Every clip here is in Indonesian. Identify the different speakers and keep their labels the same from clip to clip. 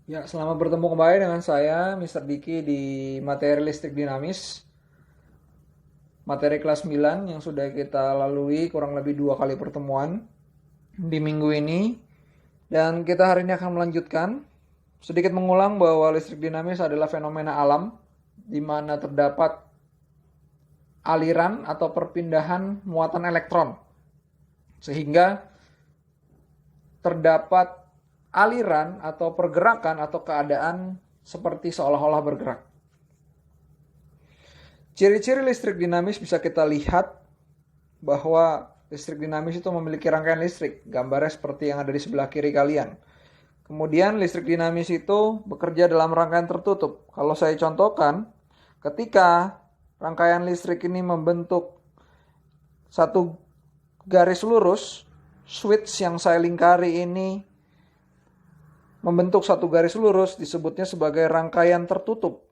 Speaker 1: Ya, selamat bertemu kembali dengan saya, Mr. Diki, di materi listrik dinamis. Materi kelas 9 yang sudah kita lalui kurang lebih 2 kali pertemuan di minggu ini. Dan kita hari ini akan melanjutkan. Sedikit mengulang bahwa listrik dinamis adalah fenomena alam, di mana terdapat aliran atau perpindahan muatan elektron. Sehingga terdapat aliran atau pergerakan atau keadaan seperti seolah-olah bergerak. Ciri-ciri listrik dinamis bisa kita lihat bahwa listrik dinamis itu memiliki rangkaian listrik. Gambarnya seperti yang ada di sebelah kiri kalian. Kemudian listrik dinamis itu bekerja dalam rangkaian tertutup. Kalau saya contohkan, ketika rangkaian listrik ini membentuk satu garis lurus, switch yang saya lingkari ini membentuk satu garis lurus, disebutnya sebagai rangkaian tertutup.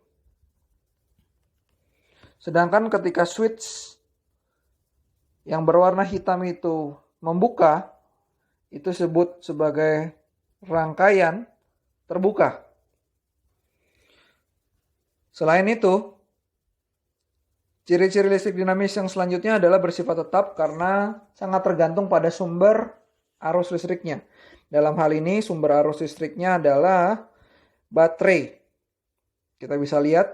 Speaker 1: Sedangkan ketika switch yang berwarna hitam itu membuka, itu disebut sebagai rangkaian terbuka. Selain itu, ciri-ciri listrik dinamis yang selanjutnya adalah bersifat tetap karena sangat tergantung pada sumber arus listriknya. Dalam hal ini sumber arus listriknya adalah baterai. Kita bisa lihat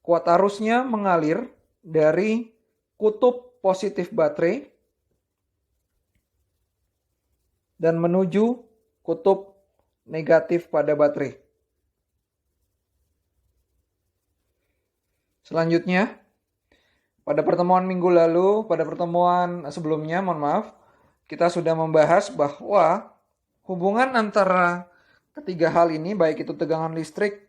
Speaker 1: kuat arusnya mengalir dari kutub positif baterai dan menuju kutub negatif pada baterai. Selanjutnya, pada pertemuan minggu lalu, pada pertemuan sebelumnya, mohon maaf, kita sudah membahas bahwa hubungan antara ketiga hal ini, baik itu tegangan listrik,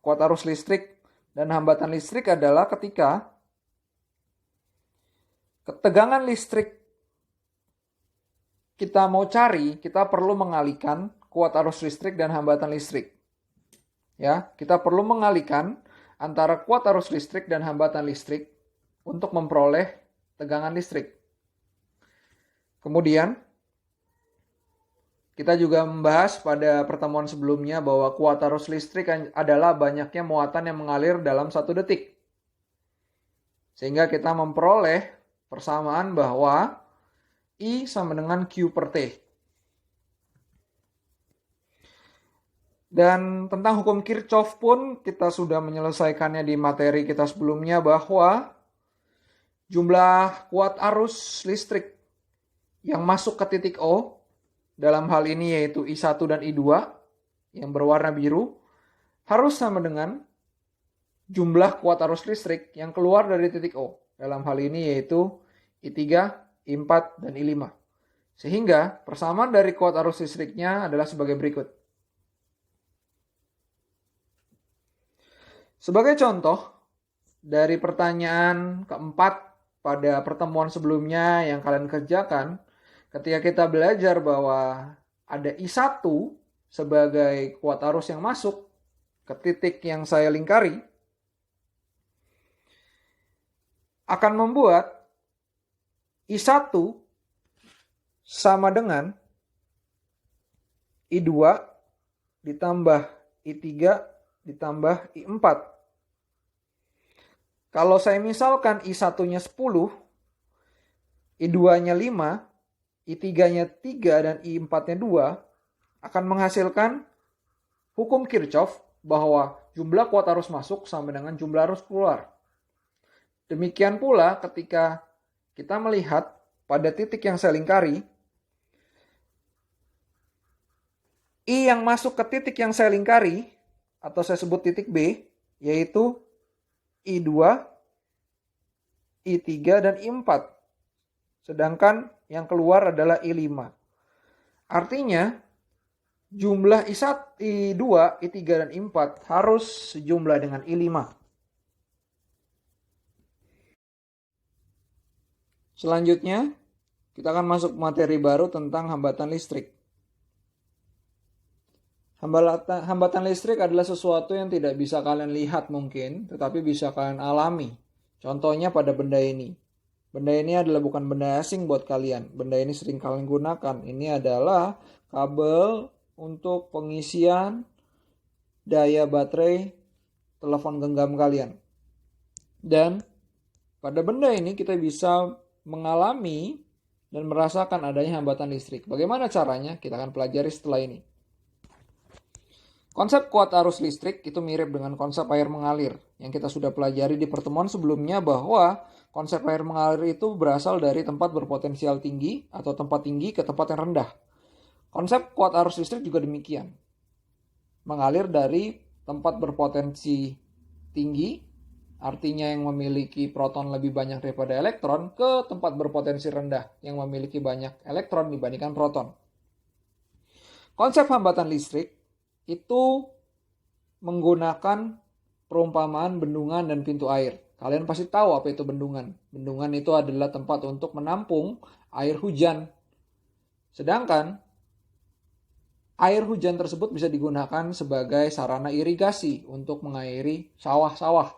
Speaker 1: kuat arus listrik, dan hambatan listrik adalah ketika ketegangan listrik kita mau cari, kita perlu mengalihkan kuat arus listrik dan hambatan listrik. Ya, kita perlu mengalihkan antara kuat arus listrik dan hambatan listrik untuk memperoleh tegangan listrik. Kemudian, kita juga membahas pada pertemuan sebelumnya bahwa kuat arus listrik adalah banyaknya muatan yang mengalir dalam 1 detik. Sehingga kita memperoleh persamaan bahwa I sama dengan Q per T. Dan tentang hukum Kirchhoff pun kita sudah menyelesaikannya di materi kita sebelumnya bahwa jumlah kuat arus listrik yang masuk ke titik O, dalam hal ini yaitu I1 dan I2 yang berwarna biru, harus sama dengan jumlah kuat arus listrik yang keluar dari titik O. Dalam hal ini yaitu I3, I4, dan I5. Sehingga persamaan dari kuat arus listriknya adalah sebagai berikut. Sebagai contoh, dari pertanyaan keempat pada pertemuan sebelumnya yang kalian kerjakan, ketika kita belajar bahwa ada I1 sebagai kuat arus yang masuk ke titik yang saya lingkari, akan membuat I1 sama dengan I2 ditambah I3 ditambah I4. Kalau saya misalkan I1-nya 10, I2-nya 5, I3-nya 3, dan I4-nya 2, akan menghasilkan hukum Kirchhoff bahwa jumlah kuat arus masuk sama dengan jumlah arus keluar. Demikian pula ketika kita melihat pada titik yang saya lingkari, I yang masuk ke titik yang saya lingkari, atau saya sebut titik B, yaitu I2, I3, dan I4. Sedangkan yang keluar adalah I5. Artinya, jumlah I1, I2, I3, dan I4 harus sejumlah dengan I5. Selanjutnya, kita akan masuk materi baru tentang hambatan listrik. Hambatan listrik adalah sesuatu yang tidak bisa kalian lihat mungkin, tetapi bisa kalian alami. Contohnya pada benda ini. Benda ini adalah bukan benda asing buat kalian. Benda ini sering kalian gunakan. Ini adalah kabel untuk pengisian daya baterai telepon genggam kalian. Dan pada benda ini kita bisa mengalami dan merasakan adanya hambatan listrik. Bagaimana caranya? Kita akan pelajari setelah ini. Konsep kuat arus listrik itu mirip dengan konsep air mengalir yang kita sudah pelajari di pertemuan sebelumnya, bahwa konsep air mengalir itu berasal dari tempat berpotensial tinggi atau tempat tinggi ke tempat yang rendah. Konsep kuat arus listrik juga demikian. Mengalir dari tempat berpotensi tinggi, artinya yang memiliki proton lebih banyak daripada elektron, ke tempat berpotensi rendah yang memiliki banyak elektron dibandingkan proton. Konsep hambatan listrik itu menggunakan perumpamaan bendungan dan pintu air. Kalian pasti tahu apa itu bendungan. Bendungan itu adalah tempat untuk menampung air hujan. Sedangkan air hujan tersebut bisa digunakan sebagai sarana irigasi untuk mengairi sawah-sawah.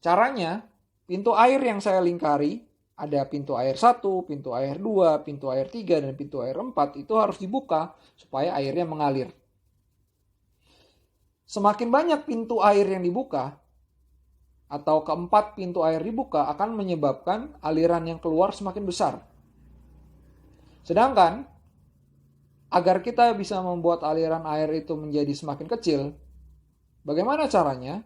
Speaker 1: Caranya, pintu air yang saya lingkari, ada pintu air 1, pintu air 2, pintu air 3, dan pintu air 4, itu harus dibuka supaya airnya mengalir. Semakin banyak pintu air yang dibuka, atau keempat pintu air dibuka, akan menyebabkan aliran yang keluar semakin besar. Sedangkan, agar kita bisa membuat aliran air itu menjadi semakin kecil, bagaimana caranya?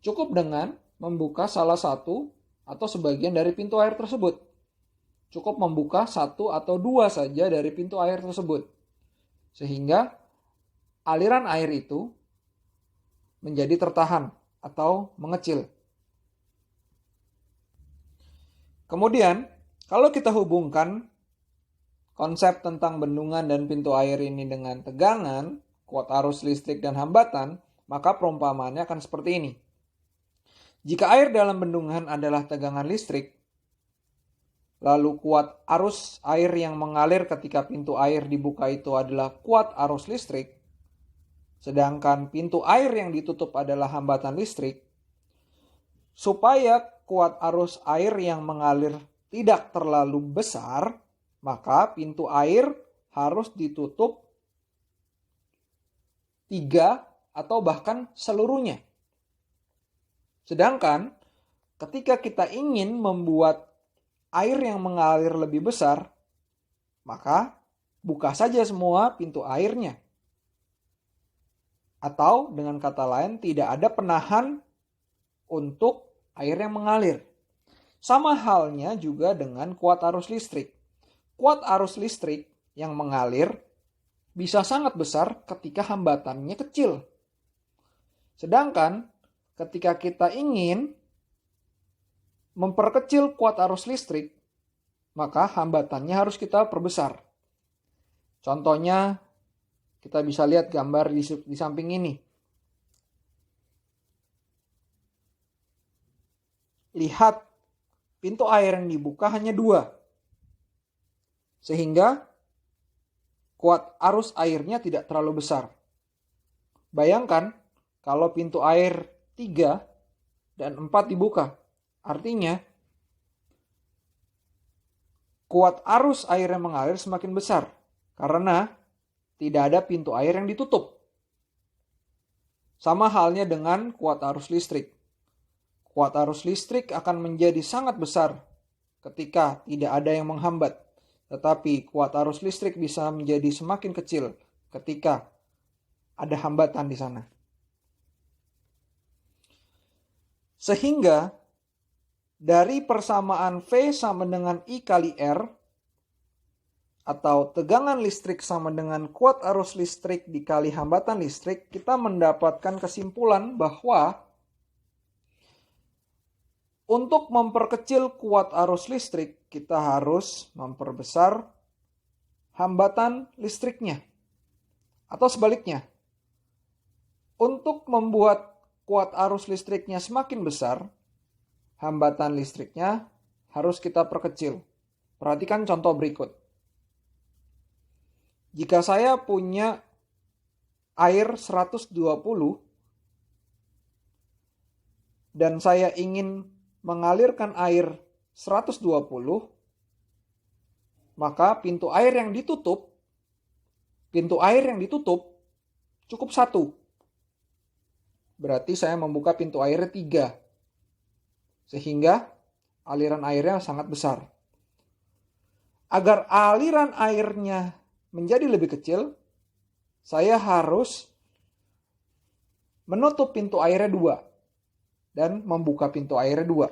Speaker 1: Cukup dengan membuka salah satu atau sebagian dari pintu air tersebut. Cukup membuka satu atau dua saja dari pintu air tersebut. Sehingga aliran air itu menjadi tertahan atau mengecil. Kemudian, kalau kita hubungkan konsep tentang bendungan dan pintu air ini dengan tegangan, kuat arus listrik dan hambatan, maka perumpamaannya akan seperti ini. Jika air dalam bendungan adalah tegangan listrik, lalu kuat arus air yang mengalir ketika pintu air dibuka itu adalah kuat arus listrik, sedangkan pintu air yang ditutup adalah hambatan listrik, supaya kuat arus air yang mengalir tidak terlalu besar, maka pintu air harus ditutup 3 atau bahkan seluruhnya. Sedangkan ketika kita ingin membuat air yang mengalir lebih besar, maka buka saja semua pintu airnya. Atau dengan kata lain, tidak ada penahan untuk air yang mengalir. Sama halnya juga dengan kuat arus listrik. Kuat arus listrik yang mengalir bisa sangat besar ketika hambatannya kecil. Sedangkan ketika kita ingin memperkecil kuat arus listrik, maka hambatannya harus kita perbesar. Contohnya, kita bisa lihat gambar di samping ini. Lihat, pintu air yang dibuka hanya 2. Sehingga kuat arus airnya tidak terlalu besar. Bayangkan kalau pintu air 3 dan 4 dibuka. Artinya kuat arus air yang mengalir semakin besar karena tidak ada pintu air yang ditutup. Sama halnya dengan kuat arus listrik. Kuat arus listrik akan menjadi sangat besar ketika tidak ada yang menghambat. Tetapi kuat arus listrik bisa menjadi semakin kecil ketika ada hambatan di sana. Sehingga dari persamaan V sama dengan I kali R, atau tegangan listrik sama dengan kuat arus listrik dikali hambatan listrik, kita mendapatkan kesimpulan bahwa untuk memperkecil kuat arus listrik, kita harus memperbesar hambatan listriknya. Atau sebaliknya, untuk membuat kuat arus listriknya semakin besar, hambatan listriknya harus kita perkecil. Perhatikan contoh berikut. Jika saya punya air 120 dan saya ingin mengalirkan air 120, maka pintu air yang ditutup cukup 1. berarti saya membuka pintu airnya 3. Sehingga aliran airnya sangat besar. Agar aliran airnya menjadi lebih kecil, saya harus menutup pintu airnya 2 dan membuka pintu airnya 2.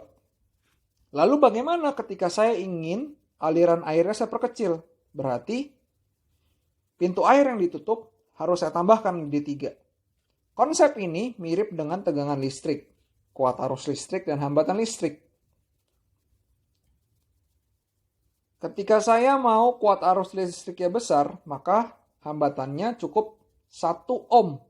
Speaker 1: Lalu bagaimana ketika saya ingin aliran airnya saya perkecil? Berarti pintu air yang ditutup harus saya tambahkan menjadi 3. Konsep ini mirip dengan tegangan listrik, kuat arus listrik dan hambatan listrik. Ketika saya mau kuat arus listriknya besar, maka hambatannya cukup 1 ohm.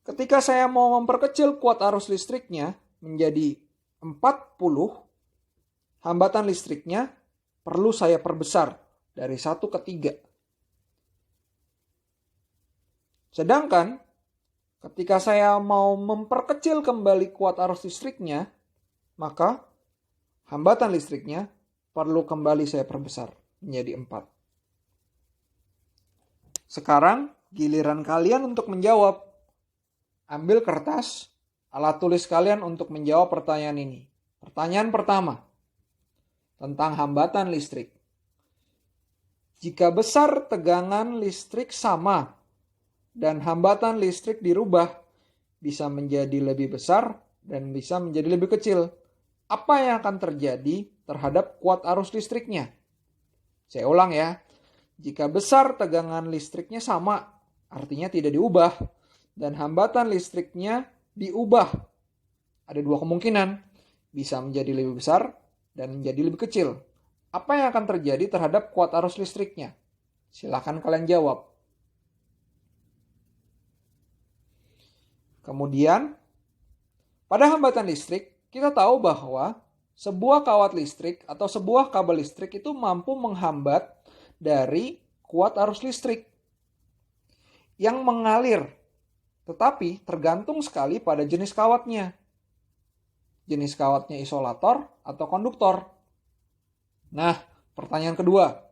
Speaker 1: Ketika saya mau memperkecil kuat arus listriknya menjadi 40, hambatan listriknya perlu saya perbesar dari 1 ke 3. Sedangkan ketika saya mau memperkecil kembali kuat arus listriknya, maka hambatan listriknya perlu kembali saya perbesar menjadi 4. Sekarang giliran kalian untuk menjawab. Ambil kertas, alat tulis kalian untuk menjawab pertanyaan ini. Pertanyaan pertama, tentang hambatan listrik. Jika besar tegangan listrik sama dan hambatan listrik dirubah, bisa menjadi lebih besar dan bisa menjadi lebih kecil. Apa yang akan terjadi terhadap kuat arus listriknya? Saya ulang ya. Jika besar tegangan listriknya sama, artinya tidak diubah, dan hambatan listriknya diubah. Ada 2 kemungkinan, bisa menjadi lebih besar dan menjadi lebih kecil. Apa yang akan terjadi terhadap kuat arus listriknya? Silakan kalian jawab. Kemudian, pada hambatan listrik, kita tahu bahwa sebuah kawat listrik atau sebuah kabel listrik itu mampu menghambat dari kuat arus listrik yang mengalir. Tetapi tergantung sekali pada jenis kawatnya. Jenis kawatnya isolator atau konduktor. Nah, pertanyaan kedua.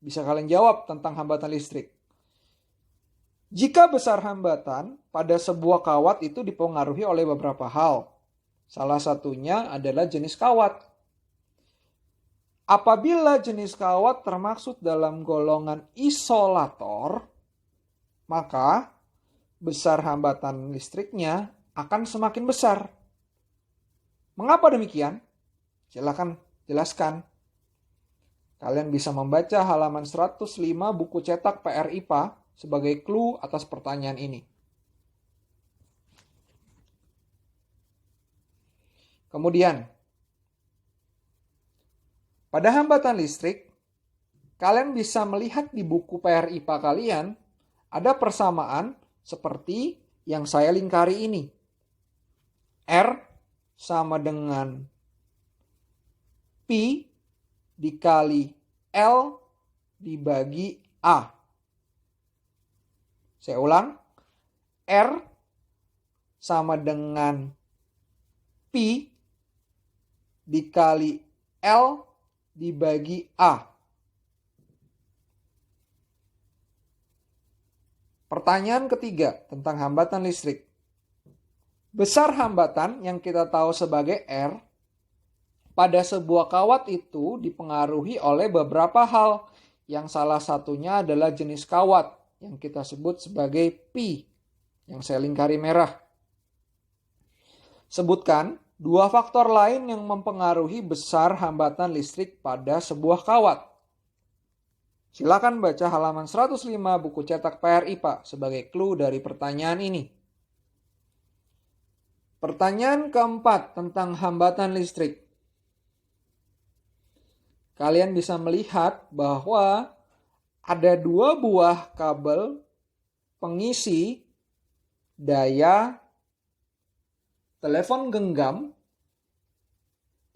Speaker 1: Bisa kalian jawab tentang hambatan listrik. Jika besar hambatan pada sebuah kawat itu dipengaruhi oleh beberapa hal. Salah satunya adalah jenis kawat. Apabila jenis kawat termaksud dalam golongan isolator, maka besar hambatan listriknya akan semakin besar. Mengapa demikian? Silakan jelaskan. Kalian bisa membaca halaman 105 buku cetak PR IPA sebagai clue atas pertanyaan ini. Kemudian, pada hambatan listrik, kalian bisa melihat di buku PR IPA kalian ada persamaan seperti yang saya lingkari ini. R sama dengan P dikali L dibagi A. Saya ulang. R sama dengan P dikali L dibagi A. Pertanyaan ketiga tentang hambatan listrik. Besar hambatan yang kita tahu sebagai R pada sebuah kawat itu dipengaruhi oleh beberapa hal, yang salah satunya adalah jenis kawat yang kita sebut sebagai P yang saya lingkari merah. Sebutkan 2 faktor lain yang mempengaruhi besar hambatan listrik pada sebuah kawat. Silakan baca halaman 105 buku cetak PR IPA sebagai clue dari pertanyaan ini. Pertanyaan keempat tentang hambatan listrik. Kalian bisa melihat bahwa ada 2 buah kabel pengisi daya telepon genggam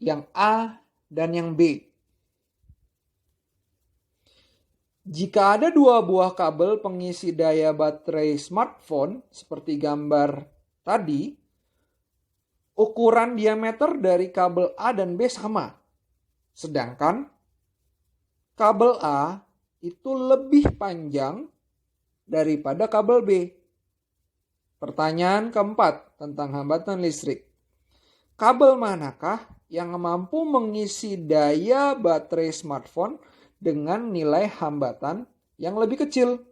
Speaker 1: yang A dan yang B. Jika ada 2 buah kabel pengisi daya baterai smartphone seperti gambar tadi, ukuran diameter dari kabel A dan B sama. Sedangkan kabel A itu lebih panjang daripada kabel B. Pertanyaan keempat tentang hambatan listrik. Kabel manakah yang mampu mengisi daya baterai smartphone dengan nilai hambatan yang lebih kecil?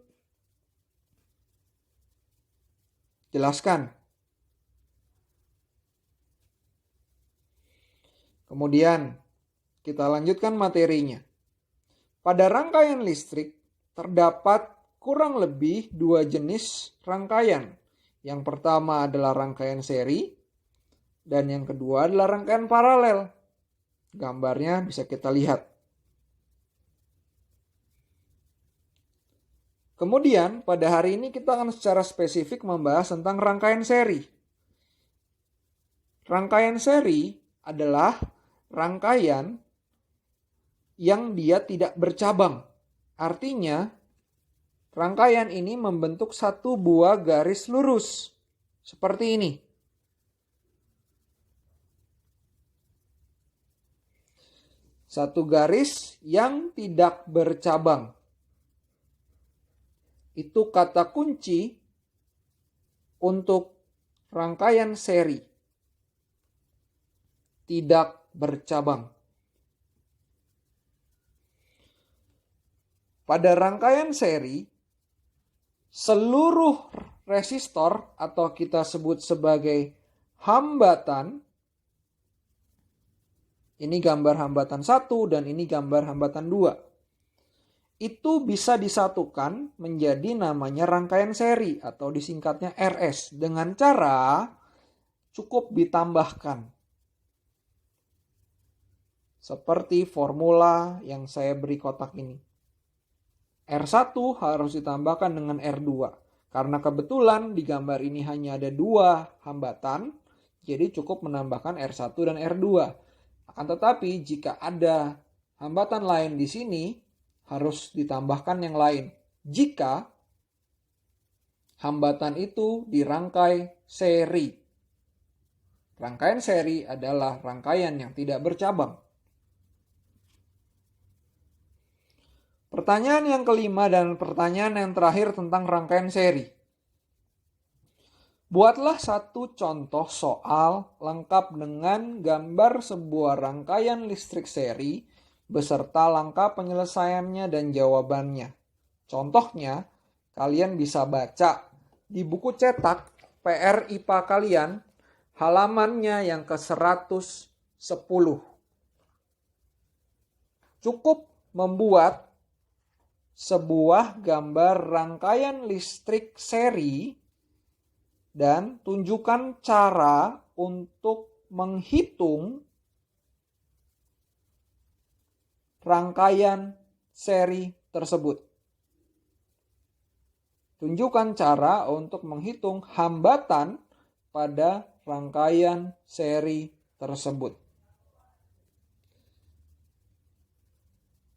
Speaker 1: Jelaskan. Kemudian kita lanjutkan materinya. Pada rangkaian listrik terdapat kurang lebih 2 jenis rangkaian. Yang pertama adalah rangkaian seri dan yang kedua adalah rangkaian paralel. Gambarnya bisa kita lihat. Kemudian pada hari ini kita akan secara spesifik membahas tentang rangkaian seri. Rangkaian seri adalah rangkaian yang dia tidak bercabang. Artinya, rangkaian ini membentuk satu buah garis lurus. Seperti ini. Satu garis yang tidak bercabang. Itu kata kunci untuk rangkaian seri. Tidak bercabang. Pada rangkaian seri, seluruh resistor atau kita sebut sebagai hambatan, ini gambar hambatan 1 dan ini gambar hambatan 2. Itu bisa disatukan menjadi namanya rangkaian seri atau disingkatnya RS dengan cara cukup ditambahkan. Seperti formula yang saya beri kotak ini. R1 harus ditambahkan dengan R2. Karena kebetulan di gambar ini hanya ada 2 hambatan, jadi cukup menambahkan R1 dan R2. Akan tetapi jika ada hambatan lain di sini, harus ditambahkan yang lain. Jika hambatan itu dirangkai seri. Rangkaian seri adalah rangkaian yang tidak bercabang. Pertanyaan yang kelima dan pertanyaan yang terakhir tentang rangkaian seri. Buatlah satu contoh soal lengkap dengan gambar sebuah rangkaian listrik seri beserta langkah penyelesaiannya dan jawabannya. Contohnya, kalian bisa baca di buku cetak PR IPA kalian, halamannya yang ke-110. Cukup membuat sebuah gambar rangkaian listrik seri dan tunjukkan cara untuk menghitung rangkaian seri tersebut. Tunjukkan cara untuk menghitung hambatan pada rangkaian seri tersebut.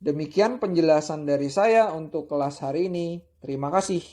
Speaker 1: Demikian penjelasan dari saya untuk kelas hari ini. Terima kasih.